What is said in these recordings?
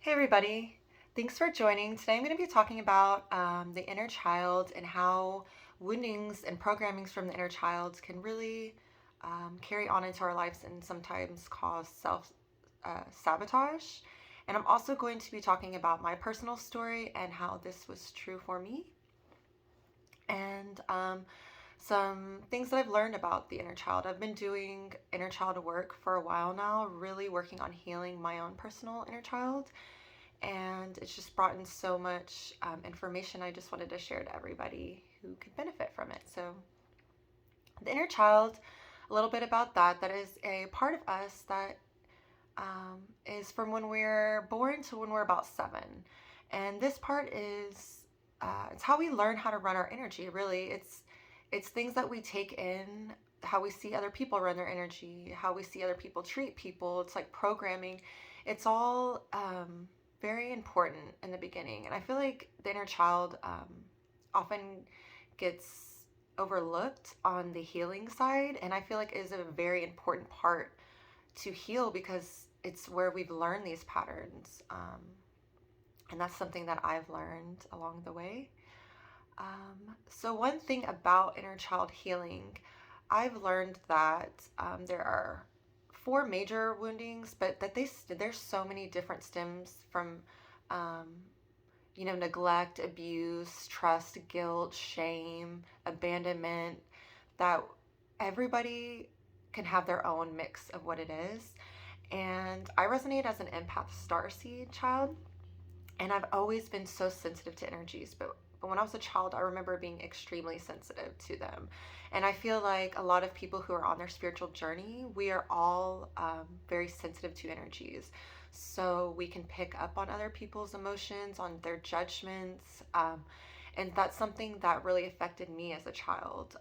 Hey everybody, thanks for joining. Today I'm going to be talking about the inner child and how woundings and programmings from the inner child can really carry on into our lives and sometimes cause self sabotage. And I'm also going to be talking about my personal story and how this was true for me and some things that I've learned about the inner child. I've been doing inner child work for a while now, really working on healing my own personal inner child, and it's just brought in so much information I just wanted to share to everybody who could benefit from it. So, the inner child, a little bit about that. That is a part of us that is from when we're born to when we're about 7, and this part is it's how we learn how to run our energy. Really, it's things that we take in, how we see other people run their energy, how we see other people treat people. It's like programming. It's all very important in the beginning. And I feel like the inner child often gets overlooked on the healing side. And I feel like it is a very important part to heal because it's where we've learned these patterns. And that's something that I've learned along the way. So, one thing about inner child healing, I've learned that there are 4 major woundings, but that there's so many different stems from, um, neglect, abuse, trust, guilt, shame, abandonment, that everybody can have their own mix of what it is. And I resonate as an empath starseed child, and I've always been so sensitive to energies, but when I was a child, I remember being extremely sensitive to them. And I feel like a lot of people who are on their spiritual journey, we are all very sensitive to energies. So we can pick up on other people's emotions, on their judgments. And that's something that really affected me as a child,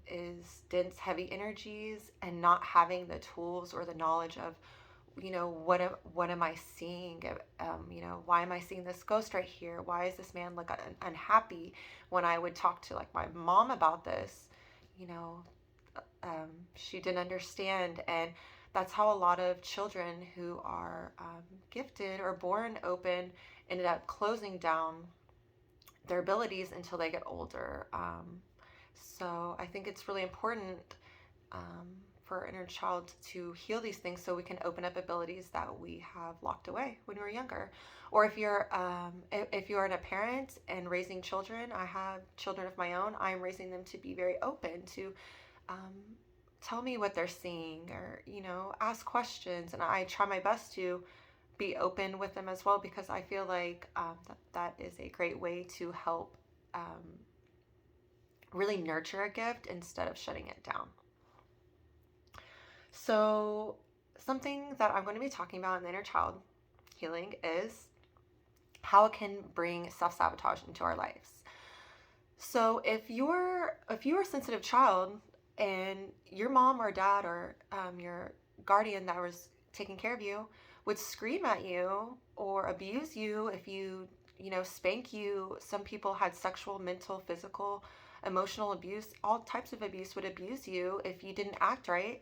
is dense, heavy energies and not having the tools or the knowledge of, what am I seeing? Why am I seeing this ghost right here? Why is this man look unhappy? When I would talk to like my mom about this, you know, she didn't understand, and that's how a lot of children who are gifted or born open ended up closing down their abilities until they get older. So I think it's really important um, for our inner child to heal these things so we can open up abilities that we have locked away when we were younger. Or if you're a parent and raising children, I have children of my own. I'm raising them to be very open to um, tell me what they're seeing, or ask questions, and I try my best to be open with them as well, because I feel like that is a great way to help really nurture a gift instead of shutting it down. So, something that I'm going to be talking about in the inner child healing is how it can bring self-sabotage into our lives. So, if you're a sensitive child and your mom or dad or your guardian that was taking care of you would scream at you or abuse you, if spank you, some people had sexual, mental, physical, emotional abuse, all types of abuse would abuse you if you didn't act right.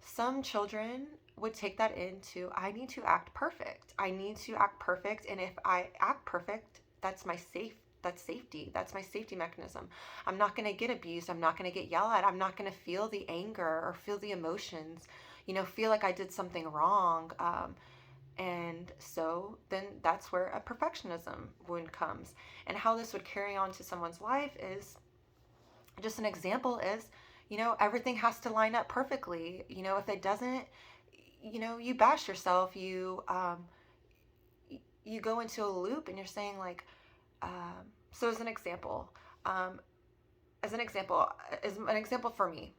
Some children would take that into, I need to act perfect. I need to act perfect. And if I act perfect, that's safety. That's my safety mechanism. I'm not going to get abused. I'm not going to get yelled at. I'm not going to feel the anger or feel the emotions, feel like I did something wrong. And so then that's where a perfectionism wound comes. And how this would carry on to someone's life is, just an example is, everything has to line up perfectly. If it doesn't, you bash yourself. You go into a loop and you're saying like, so um, as an example for me,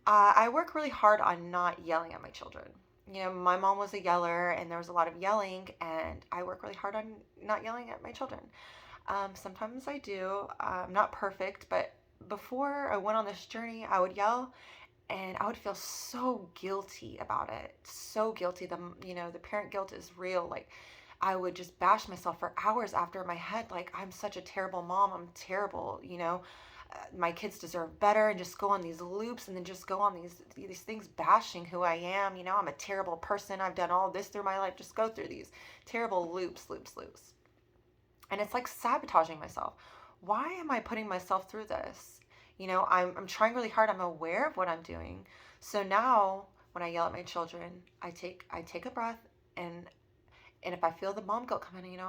I work really hard on not yelling at my children. My mom was a yeller and there was a lot of yelling, and I work really hard on not yelling at my children. Sometimes I do. I'm not perfect, but before I went on this journey, I would yell and I would feel so guilty about it. So guilty. The parent guilt is real. Like, I would just bash myself for hours after in my head, like, I'm such a terrible mom. I'm terrible. my kids deserve better, and just go on these loops and then just go on these things bashing who I am. I'm a terrible person. I've done all this through my life. Just go through these terrible loops. And it's like sabotaging myself. Why am I putting myself through this? I'm trying really hard. I'm aware of what I'm doing. So now when I yell at my children, I take a breath, and if I feel the mom guilt come in,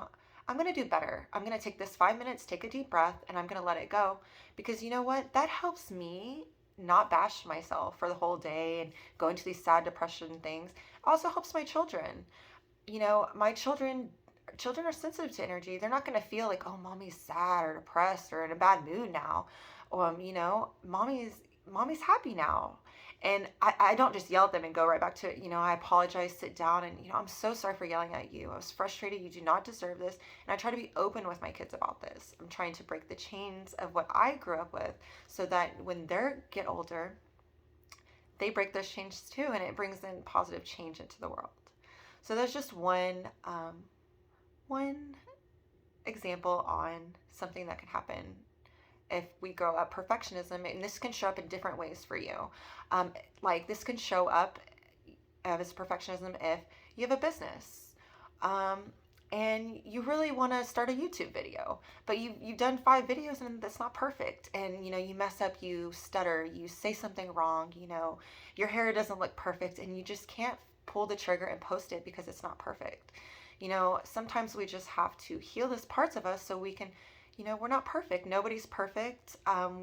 I'm going to do better. I'm going to take this 5 minutes, take a deep breath, and I'm going to let it go. Because you know what? That helps me not bash myself for the whole day and go into these sad depression things. It also helps my children. My children are sensitive to energy. They're not going to feel like, oh, mommy's sad or depressed or in a bad mood now. Mommy's happy now. And I don't just yell at them and go right back to it. I apologize, sit down, and, I'm so sorry for yelling at you. I was frustrated. You do not deserve this. And I try to be open with my kids about this. I'm trying to break the chains of what I grew up with so that when they get older, they break those chains too, and it brings in positive change into the world. So there's just one example on something that can happen if we grow up. Perfectionism, and this can show up in different ways for you. Like this can show up as perfectionism if you have a business, and you really want to start a YouTube video, but you've done 5 videos and that's not perfect, and you mess up, you stutter, you say something wrong, your hair doesn't look perfect, and you just can't pull the trigger and post it because it's not perfect. Sometimes we just have to heal those parts of us so we can, we're not perfect. Nobody's perfect.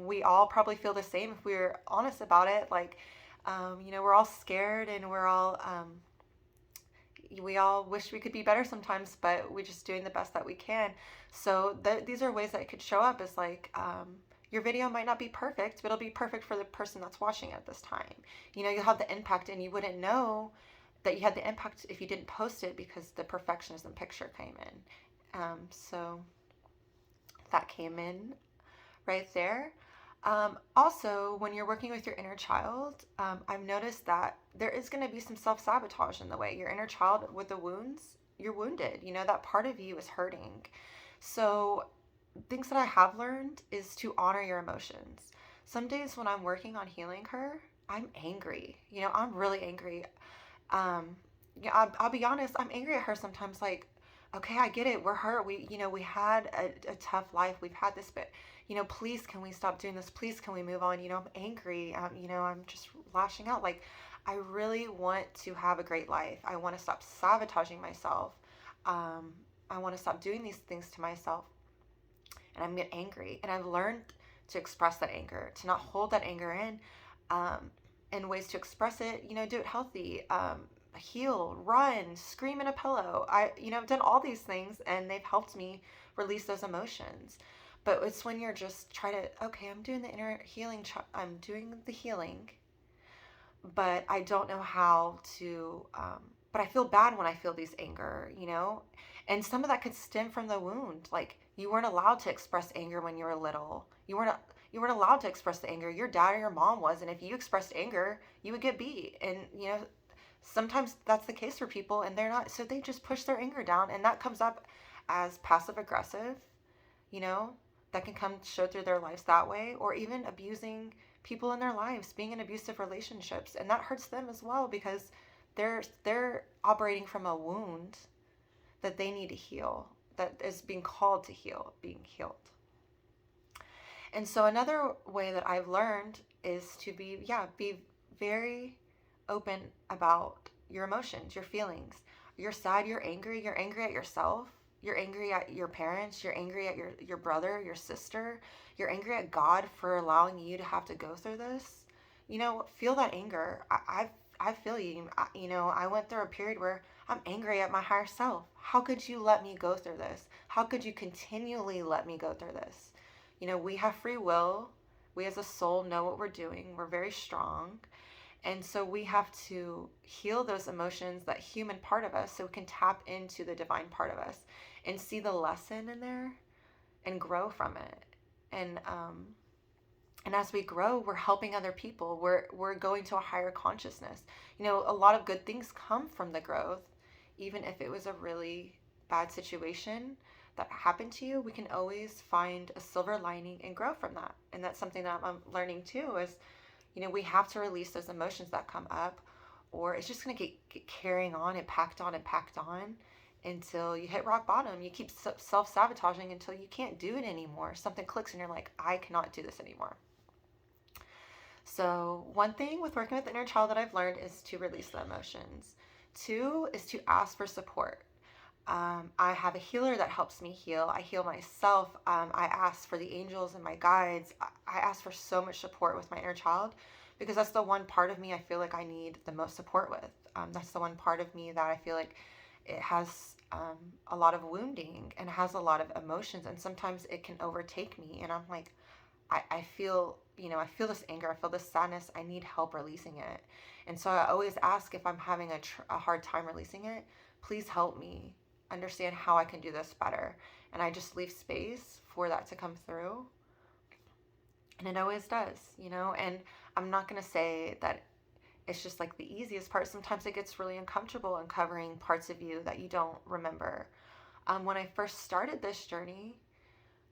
We all probably feel the same if we're honest about it. Like, we're all scared, and we all wish we could be better sometimes, but we're just doing the best that we can. So these are ways that it could show up as like, your video might not be perfect, but it'll be perfect for the person that's watching at this time. You'll have the impact, and you wouldn't know that you had the impact if you didn't post it because the perfectionism picture came in. So that came in right there. Also, when you're working with your inner child, I've noticed that there is going to be some self-sabotage in the way. Your inner child with the wounds, you're wounded. That part of you is hurting. So things that I have learned is to honor your emotions. Some days when I'm working on healing her, I'm angry. I'm really angry. Yeah, I'll be honest, I'm angry at her sometimes. Like, okay, I get it. We're hurt. We had a tough life. We've had this, but, please, can we stop doing this? Please, can we move on? I'm angry. I'm just lashing out. Like, I really want to have a great life. I want to stop sabotaging myself. I want to stop doing these things to myself. And I'm getting angry. And I've learned to express that anger, to not hold that anger in. And ways to express it, do it healthy, heal, run, scream in a pillow. I've done all these things, and they've helped me release those emotions. But it's when you're just trying to, okay, I'm doing the inner healing, I'm doing the healing, but I don't know how to, but I feel bad when I feel these anger, and some of that could stem from the wound. Like, you weren't allowed to express anger when you were little. You weren't allowed to express the anger. Your dad or your mom was, and if you expressed anger, you would get beat. And sometimes that's the case for people, and they're not. So they just push their anger down, and that comes up as passive aggressive. You know, that can come show through their lives that way, or even abusing people in their lives, being in abusive relationships, and that hurts them as well because they're operating from a wound that they need to heal, that is being called to heal, being healed. And so another way that I've learned is to be very open about your emotions, your feelings. You're sad, you're angry at yourself, you're angry at your parents, you're angry at your brother, your sister, you're angry at God for allowing you to have to go through this. Feel that anger. I feel you. I went through a period where I'm angry at my higher self. How could you let me go through this? How could you continually let me go through this? We have free will. We as a soul know what we're doing. We're very strong. And so we have to heal those emotions, that human part of us, so we can tap into the divine part of us and see the lesson in there and grow from it. And as we grow, we're helping other people. We're going to a higher consciousness. A lot of good things come from the growth, even if it was a really bad situation. that happened to you, we can always find a silver lining and grow from that. And that's something that I'm learning too is, we have to release those emotions that come up, or it's just going to get carrying on and packed on and packed on until you hit rock bottom. You keep self-sabotaging until you can't do it anymore. Something clicks and you're like, I cannot do this anymore. So one thing with working with the inner child that I've learned is to release the emotions. Two is to ask for support. I have a healer that helps me heal. I heal myself. I ask for the angels and my guides. I ask for so much support with my inner child because that's the one part of me I feel like I need the most support with. That's the one part of me that I feel like it has a lot of wounding and has a lot of emotions, and sometimes it can overtake me. And I'm like, I feel, I feel this anger, I feel this sadness. I need help releasing it. And so I always ask if I'm having a hard time releasing it, please help me understand how I can do this better. And I just leave space for that to come through. And it always does, and I'm not going to say that it's just like the easiest part. Sometimes it gets really uncomfortable uncovering parts of you that you don't remember. When I first started this journey,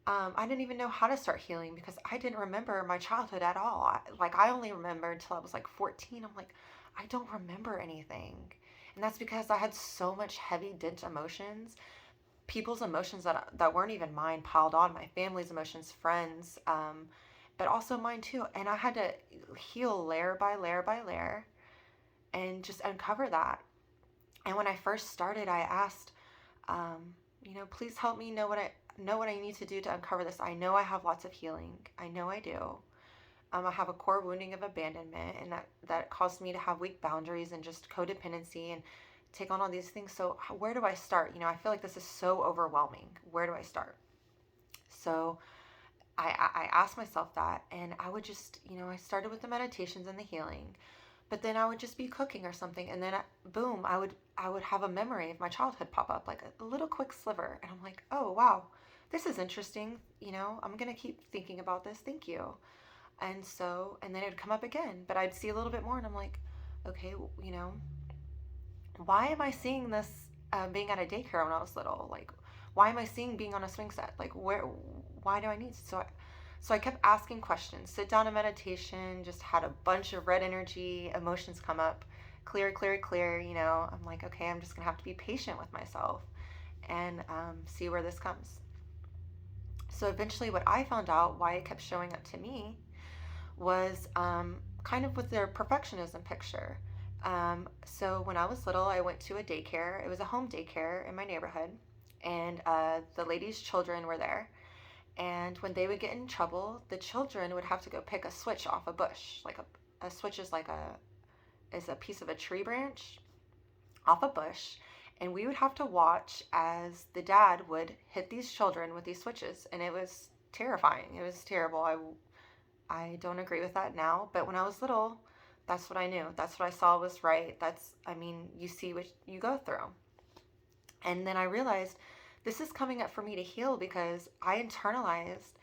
I didn't even know how to start healing because I didn't remember my childhood at all. I only remember until I was like 14. I'm like, I don't remember anything. And that's because I had so much heavy, dense emotions, people's emotions that weren't even mine piled on, my family's emotions, friends, but also mine too. And I had to heal layer by layer by layer and just uncover that. And when I first started, I asked, please help me know what I need to do to uncover this. I know I have lots of healing. I know I do. I have a core wounding of abandonment, and that caused me to have weak boundaries and just codependency and take on all these things. So where do I start? I feel like this is so overwhelming. Where do I start? So I asked myself that, and I would just, I started with the meditations and the healing, but then I would just be cooking or something, and then boom, I would have a memory of my childhood pop up, like a little quick sliver, and I'm like, oh wow, this is interesting. I'm gonna keep thinking about this. Thank you. And then it would come up again, but I'd see a little bit more, and I'm like, okay, why am I seeing this being at a daycare when I was little? Like, why am I seeing being on a swing set? Like, why do I need to? So I kept asking questions, sit down in meditation, just had a bunch of red energy, emotions come up, clear, clear, clear. I'm like, okay, I'm just going to have to be patient with myself and see where this comes. So eventually what I found out why it kept showing up to me was kind of with their perfectionism picture. So when I was little, I went to a daycare. It was a home daycare in my neighborhood, and the ladies' children were there. And when they would get in trouble, the children would have to go pick a switch off a bush. Like a switch is like a piece of a tree branch off a bush. And we would have to watch as the dad would hit these children with these switches. And it was terrifying. It was terrible. I don't agree with that now. But when I was little, that's what I knew. That's what I saw was right. You see what you go through. And then I realized this is coming up for me to heal because I internalized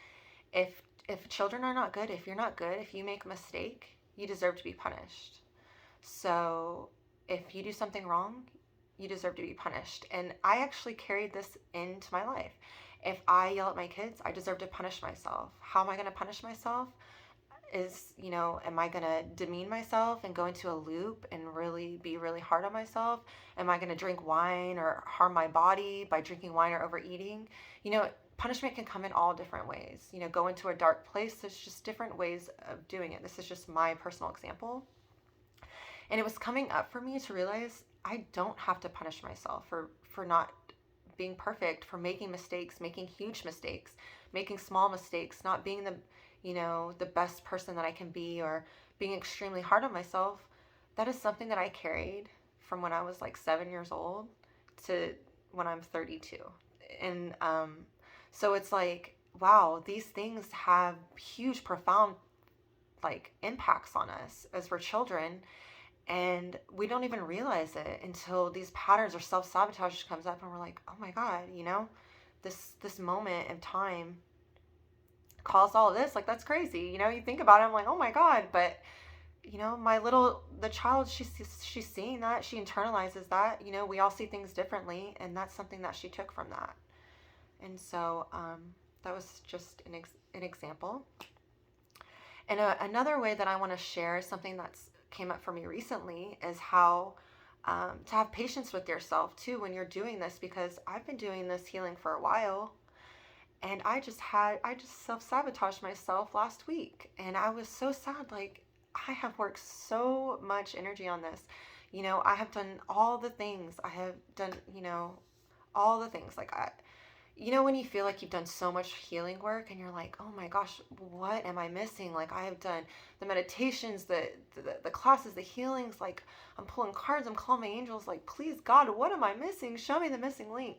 if children are not good, if you're not good, if you make a mistake, you deserve to be punished. So if you do something wrong, you deserve to be punished. And I actually carried this into my life. If I yell at my kids, I deserve to punish myself. How am I going to punish myself? Am I going to demean myself and go into a loop and really be really hard on myself? Am I going to drink wine or harm my body by drinking wine or overeating? Punishment can come in all different ways. Go into a dark place. There's just different ways of doing it. This is just my personal example. And it was coming up for me to realize I don't have to punish myself for not being perfect, for making mistakes, making huge mistakes, making small mistakes, not being the best person that I can be, or being extremely hard on myself. That is something that I carried from when I was like 7 years old to when I'm 32. And so it's like, wow, these things have huge, profound impacts on us as we're children. And we don't even realize it until these patterns or self-sabotage comes up and we're like, oh my God, this moment of time caused all of this. Like, that's crazy. You think about it, I'm like, oh my God. But the child, she's seeing that, she internalizes that. We all see things differently, and that's something that she took from that. And so that was just an example. And another way that I want to share something that's came up for me recently is how to have patience with yourself too when you're doing this, because I've been doing this healing for a while, and I just self-sabotaged myself last week, and I was so sad. Like, I have worked so much energy on this. I have done all the things. I have done, all the things. Like, when you feel like you've done so much healing work and you're like, oh my gosh, what am I missing? Like, I have done the meditations, the classes, the healings. Like, I'm pulling cards, I'm calling my angels, like, please God, what am I missing? Show me the missing link.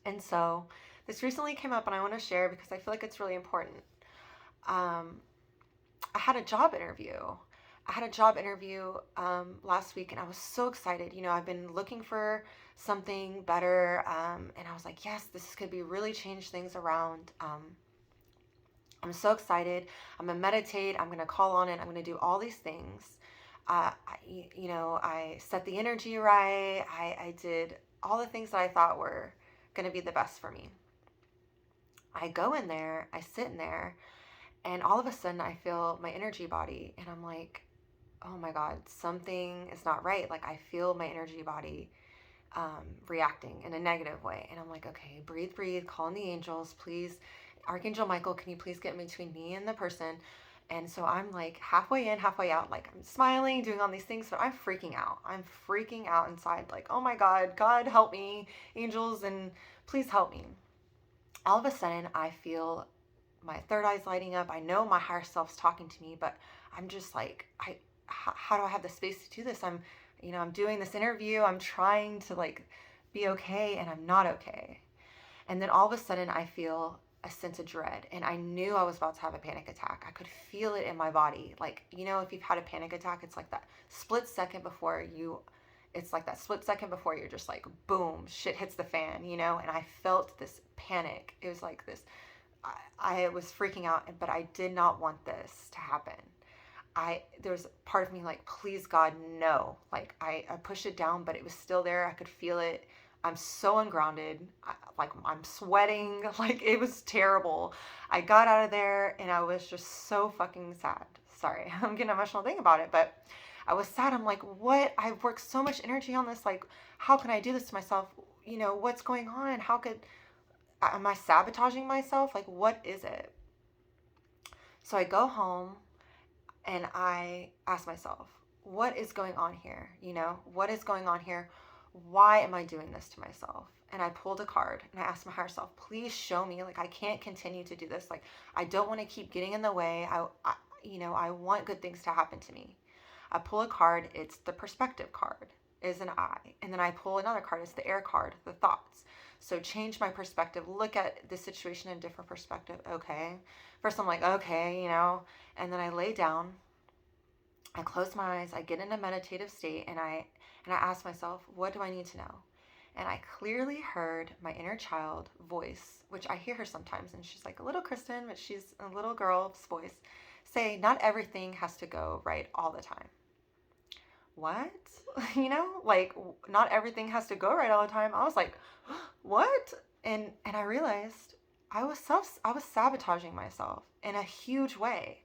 And so this recently came up and I want to share because I feel like it's really important. I had a job interview. Last week, and I was so excited. I've been looking for something better, and I was like, yes, this could be really change things around. I'm so excited. I'm gonna meditate. I'm gonna call on it. I'm gonna do all these things. I set the energy right. I did all the things that I thought were gonna be the best for me. I go in there. I sit in there. And all of a sudden, I feel my energy body, and I'm like, oh my God, something is not right. Like, I feel my energy body reacting in a negative way. And I'm like, okay, breathe, call in the angels, please. Archangel Michael, can you please get in between me and the person? And so I'm like halfway in, halfway out, like I'm smiling, doing all these things, but I'm freaking out. I'm freaking out inside, like, oh my God, God help me, angels, and please help me. All of a sudden, I feel my third eye's lighting up. I know my higher self's talking to me, but I'm just like, how do I have the space to do this? I'm doing this interview. I'm trying to like be okay, and I'm not okay. And then all of a sudden I feel a sense of dread, and I knew I was about to have a panic attack. I could feel it in my body. Like, if you've had a panic attack, it's like that split second before you're just like, boom, shit hits the fan, and I felt this panic. It was like this, I was freaking out, but I did not want this to happen. There was part of me like, please God, no. Like, I pushed it down, but it was still there. I could feel it. I'm so ungrounded. I'm sweating. Like, it was terrible. I got out of there and I was just so fucking sad. Sorry, I'm getting emotional thinking about it, but I was sad. I'm like, what? I've worked so much energy on this. Like, how can I do this to myself? What's going on? Am I sabotaging myself? Like, what is it? So I go home and I ask myself, what is going on here? What is going on here? Why am I doing this to myself? And I pulled a card and I asked my higher self, please show me. Like, I can't continue to do this. Like, I don't want to keep getting in the way. I want good things to happen to me. I pull a card. It's the perspective card, is an eye. And then I pull another card. It's the air card, the thoughts. So change my perspective. Look at the situation in a different perspective. Okay. First I'm like, okay, and then I lay down. I close my eyes. I get in a meditative state, and I ask myself, what do I need to know? And I clearly heard my inner child voice, which I hear her sometimes, and she's like a little Kristen, but she's a little girl's voice, say, not everything has to go right all the time. What? Like, not everything has to go right all the time. I was like, what? And I realized I was sabotaging myself in a huge way.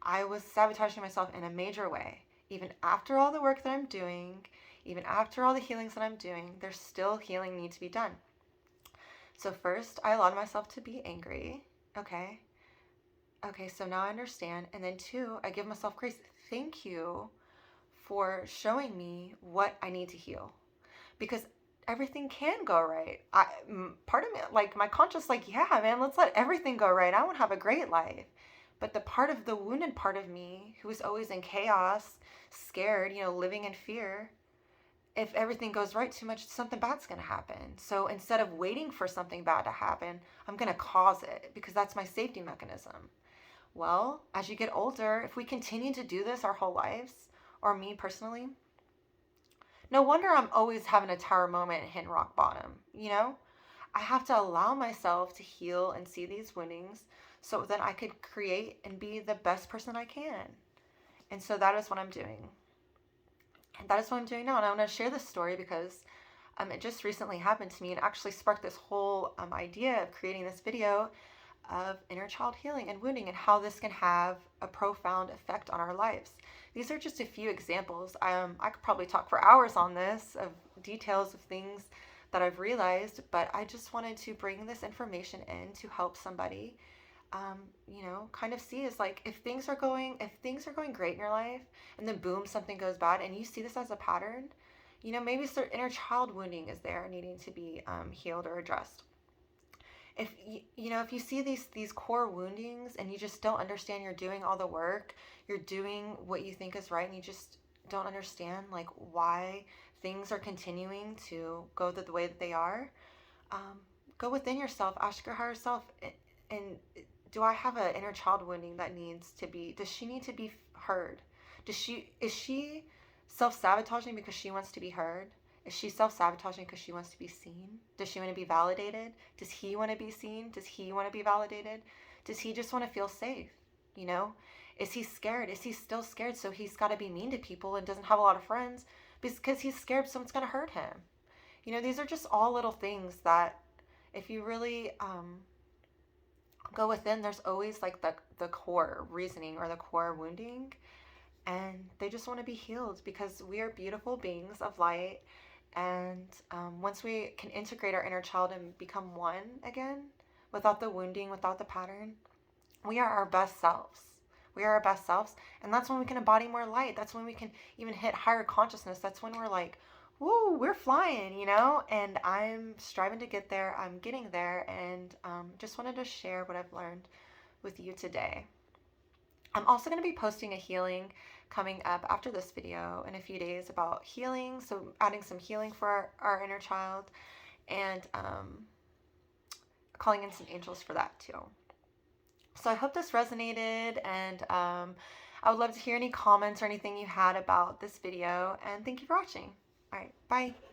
I was sabotaging myself in a major way. Even after all the work that I'm doing, even after all the healings that I'm doing, there's still healing need to be done. So first, I allowed myself to be angry. Okay, so now I understand. And then two, I give myself grace. Thank you for showing me what I need to heal. Because everything can go right. Part of me, like my conscious, like, yeah, man, let's let everything go right. I want to have a great life. But the wounded part of me, who is always in chaos, scared, living in fear, if everything goes right too much, something bad's going to happen. So instead of waiting for something bad to happen, I'm going to cause it because that's my safety mechanism. Well, as you get older, if we continue to do this our whole lives, or me personally, no wonder I'm always having a tower moment and hitting rock bottom. I have to allow myself to heal and see these woundings so that I could create and be the best person I can. And so that is what I'm doing. And that is what I'm doing now. And I want to share this story because It just recently happened to me and actually sparked this whole idea of creating this video of inner child healing and wounding and how this can have a profound effect on our lives. These are just a few examples. I could probably talk for hours on this, of details of things that I've realized, but I just wanted to bring this information in to help somebody, kind of see, is like, if things are going great in your life and then boom, something goes bad and you see this as a pattern, maybe certain inner child wounding is there needing to be healed or addressed. If you see these core woundings and you just don't understand, you're doing all the work, you're doing what you think is right, and you just don't understand like why things are continuing to go the way that they are, um, go within yourself, ask your higher self, and do I have an inner child wounding that needs to be, does she need to be heard? Is she self-sabotaging because she wants to be heard? Is she self-sabotaging because she wants to be seen? Does she want to be validated? Does he want to be seen? Does he want to be validated? Does he just want to feel safe? You know? Is he scared? Is he still scared, so he's got to be mean to people and doesn't have a lot of friends because he's scared someone's going to hurt him? These are just all little things that if you really go within, there's always like the core reasoning or the core wounding, and they just want to be healed because we are beautiful beings of light. And once we can integrate our inner child and become one again, without the wounding, without the pattern, we are our best selves. We are our best selves. And that's when we can embody more light. That's when we can even hit higher consciousness. That's when we're like, woo, we're flying. And I'm striving to get there. I'm getting there. And just wanted to share what I've learned with you today. I'm also going to be posting a healing coming up after this video in a few days about healing. So adding some healing for our inner child, and calling in some angels for that too. So I hope this resonated, and I would love to hear any comments or anything you had about this video. And thank you for watching. All right, bye.